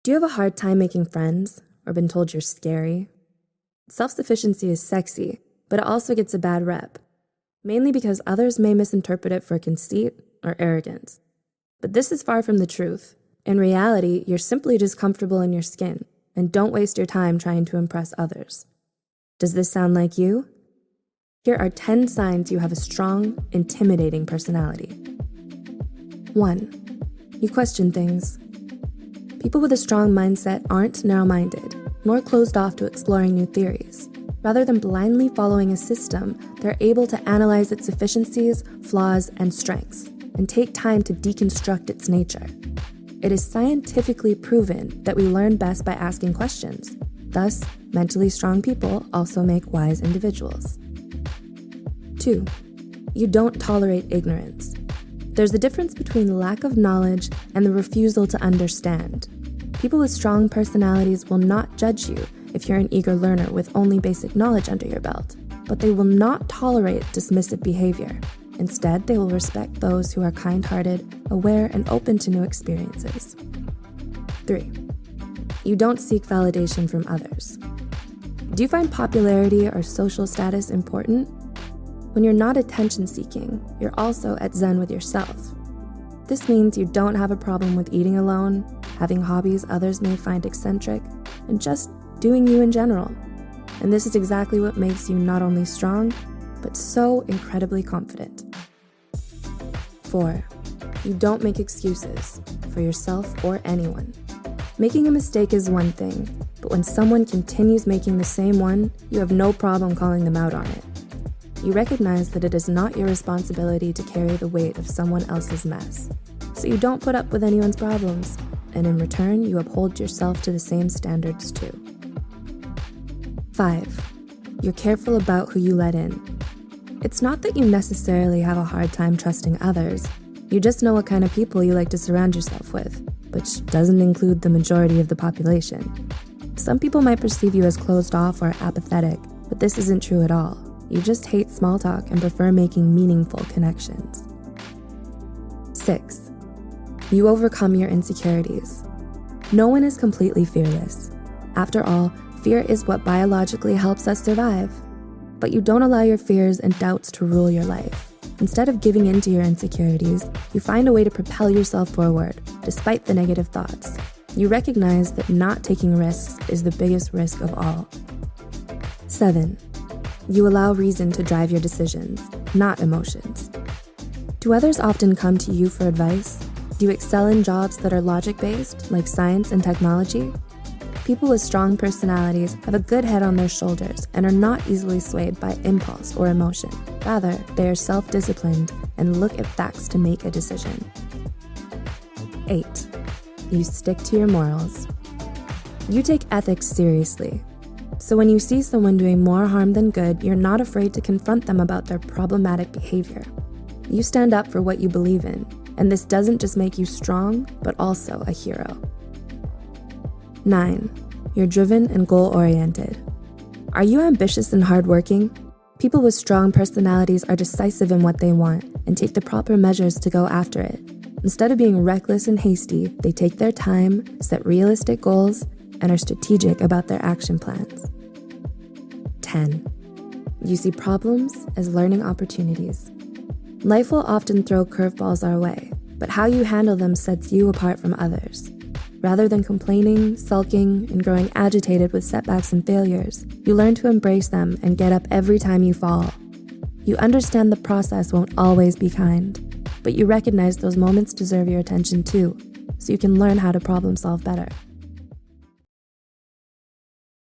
Do you have a hard time making friends or been told you're scary? Self-sufficiency is sexy, but it also gets a bad rep, mainly because others may misinterpret it for conceit or arrogance. But this is far from the truth. In reality, you're simply just comfortable in your skin, and don't waste your time trying to impress others. Does this sound like you? Here are 10 signs you have a strong, intimidating personality. 1. You question things. People with a strong mindset aren't narrow-minded, nor closed off to exploring new theories. Rather than blindly following a system, they're able to analyze its efficiencies, flaws, and strengths, and take time to deconstruct its nature. It is scientifically proven that we learn best by asking questions. Thus, mentally strong people also make wise individuals. 2. You don't tolerate ignorance. There's a difference between lack of knowledge and the refusal to understand. People with strong personalities will not judge you if you're an eager learner with only basic knowledge under your belt, but they will not tolerate dismissive behavior. Instead, they will respect those who are kind-hearted, aware, and open to new experiences. 3. You don't seek validation from others. Do you find popularity or social status important? When you're not attention-seeking, you're also at zen with yourself. This means you don't have a problem with eating alone, having hobbies others may find eccentric, and just doing you in general. And this is exactly what makes you not only strong, but so incredibly confident. 4. You don't make excuses for yourself or anyone. Making a mistake is one thing, but when someone continues making the same one, you have no problem calling them out on it. You recognize that it is not your responsibility to carry the weight of someone else's mess, so you don't put up with anyone's problems, and in return, you uphold yourself to the same standards too. 5. You're careful about who you let in. It's not that you necessarily have a hard time trusting others, you just know what kind of people you like to surround yourself with, which doesn't include the majority of the population. Some people might perceive you as closed off or apathetic, but this isn't true at all. You just hate small talk and prefer making meaningful connections. 6. You overcome your insecurities. No one is completely fearless. After all, fear is what biologically helps us survive. But you don't allow your fears and doubts to rule your life. Instead of giving in to your insecurities, you find a way to propel yourself forward, despite the negative thoughts. You recognize that not taking risks is the biggest risk of all. 7. You allow reason to drive your decisions, not emotions. Do others often come to you for advice? Do you excel in jobs that are logic-based, like science and technology? People with strong personalities have a good head on their shoulders and are not easily swayed by impulse or emotion. Rather, they are self-disciplined and look at facts to make a decision. 8. You stick to your morals. You take ethics seriously. So when you see someone doing more harm than good, you're not afraid to confront them about their problematic behavior. You stand up for what you believe in, and this doesn't just make you strong, but also a hero. 9. You're driven and goal-oriented. Are you ambitious and hardworking? People with strong personalities are decisive in what they want and take the proper measures to go after it. Instead of being reckless and hasty, they take their time, set realistic goals, and are strategic about their action plans. 10. You see problems as learning opportunities. Life will often throw curveballs our way, but how you handle them sets you apart from others. Rather than complaining, sulking, and growing agitated with setbacks and failures, you learn to embrace them and get up every time you fall. You understand the process won't always be kind, but you recognize those moments deserve your attention too, so you can learn how to problem solve better.